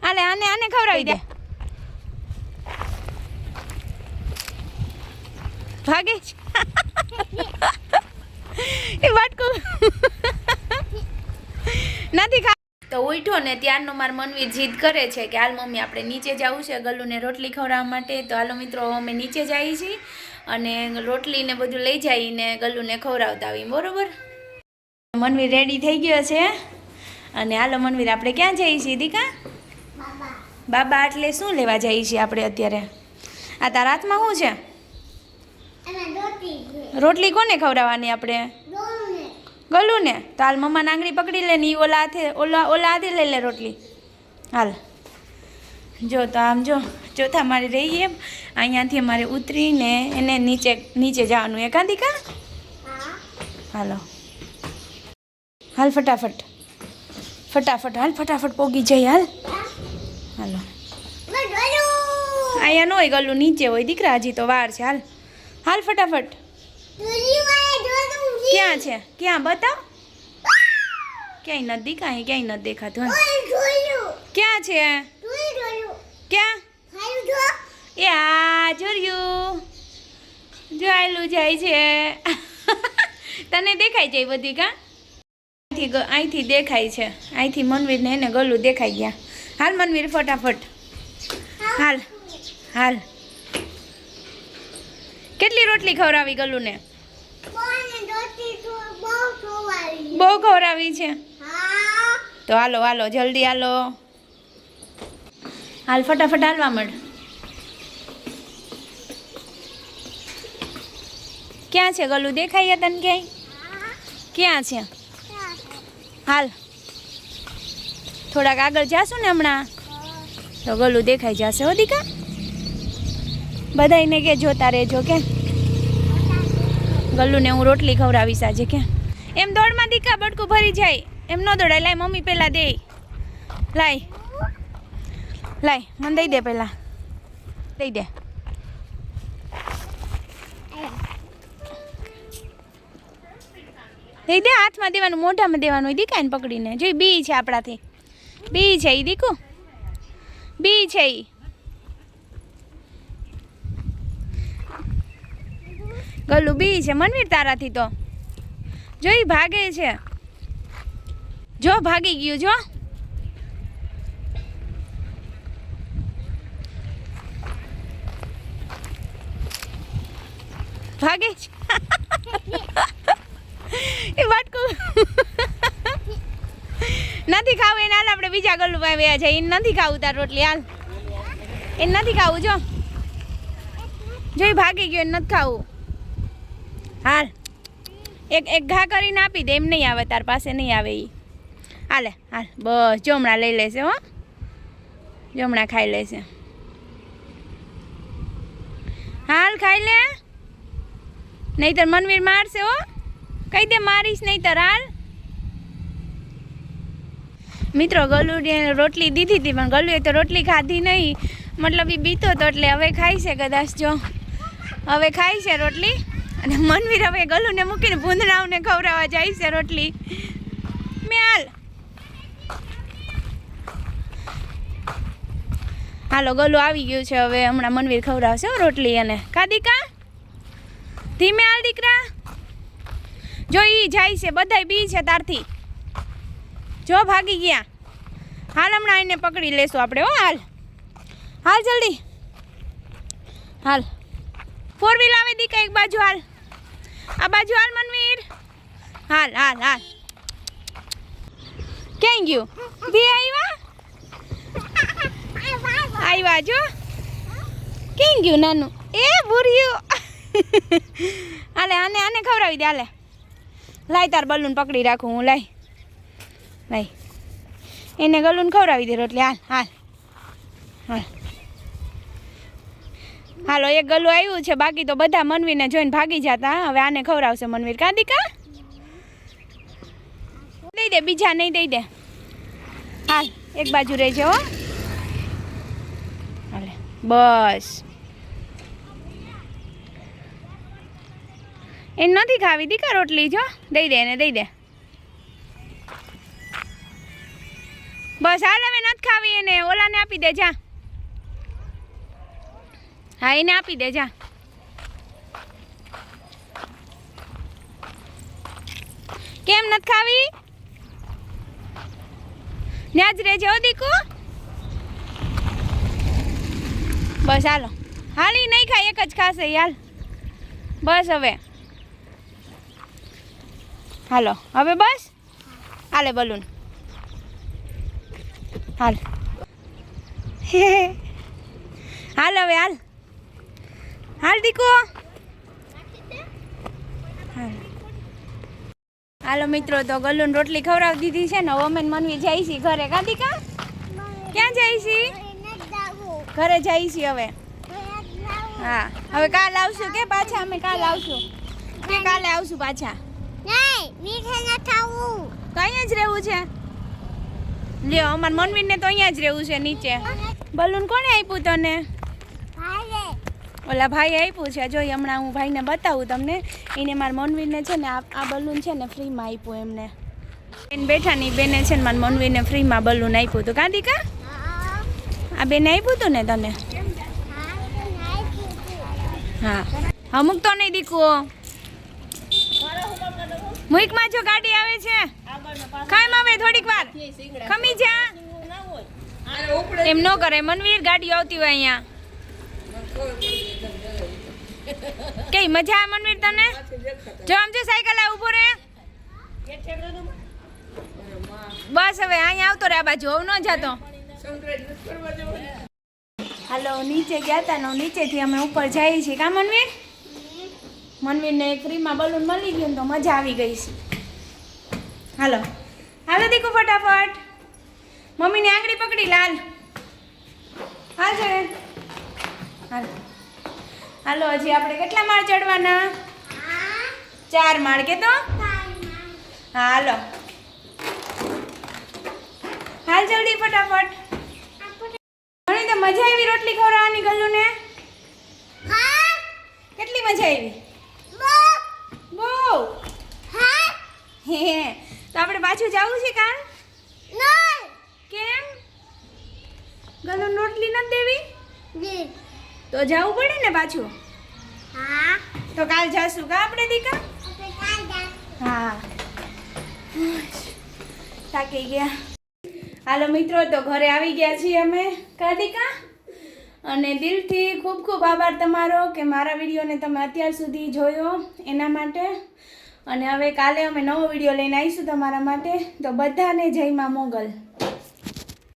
હાલે આને આને ખવડાવી દે. ભાગે છે એ વાટકું નથી ખા. તો ઉઠો ને ત્યારનો માર મનવીર જીદ કરે છે કે હાલ મમ્મી આપણે નીચે જવું છે ગલ્લુને રોટલી ખવડાવવા માટે. તો હાલો મિત્રો અમે નીચે જઈએ છીએ અને રોટલી ને બધું લઈ જઈને ગલ્લુને ખવડાવતા આવીએ. બરોબર. મનવીર રેડી થઈ ગયો છે અને હાલો મનવીર આપણે ક્યાં જઈએ છીએ દીકા? બાબા એટલે શું લેવા જઈએ છીએ આપણે અત્યારે? આ તારા હાથમાં શું છે? રોટલી કોને ખવડાવવાની આપણે? ગલ્લુને. તો હાલ મમ્માને આંગળી પકડી લે ને એ ઓલા હાથે લઈ લે રોટલી. હાલ જો તો આમ જો ચોથા મારે રહીએ અહીંયાથી અમારે ઉતરીને એને નીચે જવાનું. એકાદી કા હાલો હાલ ફટાફટ હાલ ફટાફટ પોગી જઈ. હાલ હાલો અહીંયા ન હોય ગલ્લું નીચે હોય દીકરા, હજી તો વાર છે. હાલ હાલ ફટાફટ. ક્યાં છે? ક્યાં બતાવ. ક્યાંય નથી કાંઈ, ક્યાંય નથી દેખાતું. ક્યાં છે? ક્યાં? એ આ જોર્યું જોયેલું જાય છે. તને દેખાય જાય બધી કા? અહીંથી દેખાય છે. અહીંથી મનવીરને એને ગલ્લું દેખાઈ ગયા. હાલ મનવીર ફટાફટ હાલ હાલ. કેટલી રોટલી ખવડાવી ગલ્લુને? બહુ ખવડાવી છે. તો હાલો હાલો જલ્દી હાલો. હાલ ફટાફટ હાલવા માંડ. ક્યાં છે ગલ્લું? દેખાય તને ક્યાંય? ક્યાં છે? હાલ થોડાક આગળ જાશું ને હમણાં તો ગલ્લું દેખાઈ જશે. હો દીકા બધાને કે જોતા રહેજો કે ગલ્લુને હું રોટલી ખવડાવીશ આજે કે. એમ દોડમાં દીકા બટકું ભરી જાય એમ ન દોડાય. લાય મમ્મી પહેલાં દે. લાય મને દઈ દે પહેલાં. દઈ દે. દઈ દે. હાથમાં દેવાનું, મોઢામાં દેવાનું હોય દીકા. એને પકડીને જોઈ બી છે આપણાથી. બી છે એ દીકુ, બી છે એ. ગલ્લું બી છે મનવીર તારાથી. તો જોઈ ભાગે છે. જો ભાગી ગયું. જો ભાગે છે એ વાટકું નથી ખાવું એને. હાલ આપણે બીજા ગલ્લું આવ્યા છે. એને નથી ખાવું તાર રોટલી. હાલ એને નથી ખાવું. જો જોઈ ભાગી ગયો. એને નથી ખાવું. હાલ એક ઘા કરીને આપી દે. એમ નહીં આવે તાર પાસે, નહીં આવે એ. હાલે હાલ બસ. જો હમણાં લઈ લેશે. હો જો હમણાં ખાઈ લેશે. હાલ ખાઈ લે નહીતર મનવીર મારશે. હો કહી દે મારીશ નહીતર. હાલ મિત્રો ગલ્લુને રોટલી દીધી હતી પણ ગલ્લુએ તો રોટલી ખાધી નહીં. મતલબ એ બીતો હતો એટલે હવે ખાય છે કદાચ. જો હવે ખાય છે રોટલી. અને મનવીર હવે ગલ્લુને મૂકીને ભૂંદડાઓને ખવડાવવા જાય છે રોટલી. મેં હાલ હાલો ગલ્લું આવી ગયું છે. હવે હમણાં મનવીર ખવડાવશે રોટલી. અને ખાધી કા? ધીમે હાલ દીકરા. જો ઈ જાય છે. બધાય બી છે તારથી. જો ભાગી ગયા. હાલ હમણાં એને પકડી લેશું આપણે. હો હાલ હાલ જલ્દી હાલ. 4 વ્હીલ આવે દીકા એક બાજુ. હાલ આ બાજુ હાલ મનવીર. હાલ હાલ હાલ. ક્યાં ગયું? બે આવ્યા જો. ક્યાં ગયું નાનું? એ ભૂર્યું. હાલે આને ખવડાવી દે. હાલે લાય તાર બલૂન પકડી રાખું હું. લાય એને ગલ્લુને ખવડાવી દે રોટલી. હાલ હાલ હાલ. હાલો એક ગલ્લું આવ્યું છે. બાકી તો બધા મનવીરને જોઈને ભાગી જતા. હવે આને ખવડાવશે મનવીર. કાદી કા દઈ દે. બીજા નહીં દઈ દે. હાલ એક બાજુ રહેજો. હો હાલે બસ. એને નથી ખાવી દીકા રોટલી. જો દઈ દે એને. દઈ દે બસ હાલ હવે નથી ખાવી એને ઓલાને આપી દે જા. હા એને આપી દે જા. કેમ નથી ખાવી? ન્યા જ રહેજે હો દીકુ. બસ હાલો હાલી નહીં ખાય એક જ ખાશે હાલ. બસ હવે હાલો હવે બસ હાલે બલૂન હાલ. હાલ હવે હાલ હાલ દીકુ હાલ. હાલો મિત્રો તો ગલ્લુન રોટલી ખવડાવી દીધી છે ને હવે અમે મનવી જાય છે ઘરે. કાદીકા ક્યાં જાય છે? ઘરે જાય છે હવે. હા હવે કાલ આવશું કે પાછા અમે કાલ આવશું કે કાલે આવશું પાછા? તો અહીંયા જ રહેવું છે? લ્યો અમાર મનવીને તો અહીંયા જ રહેવું છે નીચે. બલૂન કોણે આપ્યું તને? ઓલા ભાઈ આપ્યું છે. જો હમણાં હું ભાઈને બતાવું તમને. એને મારા મનવીરને છે ને આ બલૂન છે ને ફ્રીમાં આપ્યું એમને. બેન બેઠાની બેને છે ને મારા મનવીરને ફ્રીમાં બલૂન આપ્યું હતું. કાંતિકા આ બેને આપ્યું હતું ને તને? હા હા મૂકતો નહીં દીકુ. મુઈકમાં જો ગાડી આવે છે ખાઈમાં આવે થોડીક વાર ખમી જા. એમ ન કરે મનવીર ગાડી આવતી હોય અહીંયા. કઈ મજા આવે મનવીર તને? જો આમ જો સાયકલ આ ઊભો રે. બસ હવે અહીંયા આવતો રે આ બાજુ હવે ન જાતો. હાલો નીચે ગયા હતા ને નીચેથી અમે ઉપર જઈએ છીએ. કા મનવીર? મનવીરને ફ્રીમાં બલૂન મળી ગયું તો મજા આવી ગઈ છે. હાલો હાલો દીકુ ફટાફટ મમ્મીની આંગળી પકડી લાલ. હાલ છે હાલ. હાલો હજી આપણે કેટલા માળ ચડવાના? 4 માળ કે તો? હા હાલો હાલ જલ્દી ફટાફટ. ઘણી તો મજા આવી રોટલી ખવડાવવાની ગલ્લુને. કેટલી મજા આવી? બહુ. હે તો આપણે પાછું જવું છે કાલ? કેમ? ગલ્લુને રોટલી નથી દેવી? તો જવું પડે ને પાછું. તો કાલ જાશું કા આપણે દીકા? હા થાકી ગયા. હાલો મિત્રો તો ઘરે આવી ગયા છીએ અમે. કાદિકા અને દિલથી ખૂબ ખૂબ આભાર તમારો કે મારા વિડીયોને તમે અત્યાર સુધી જોયો એના માટે. અને હવે કાલે અમે નવો વિડીયો લઈને આવીશું તમારા માટે. તો બધાને જય માં મોગલ.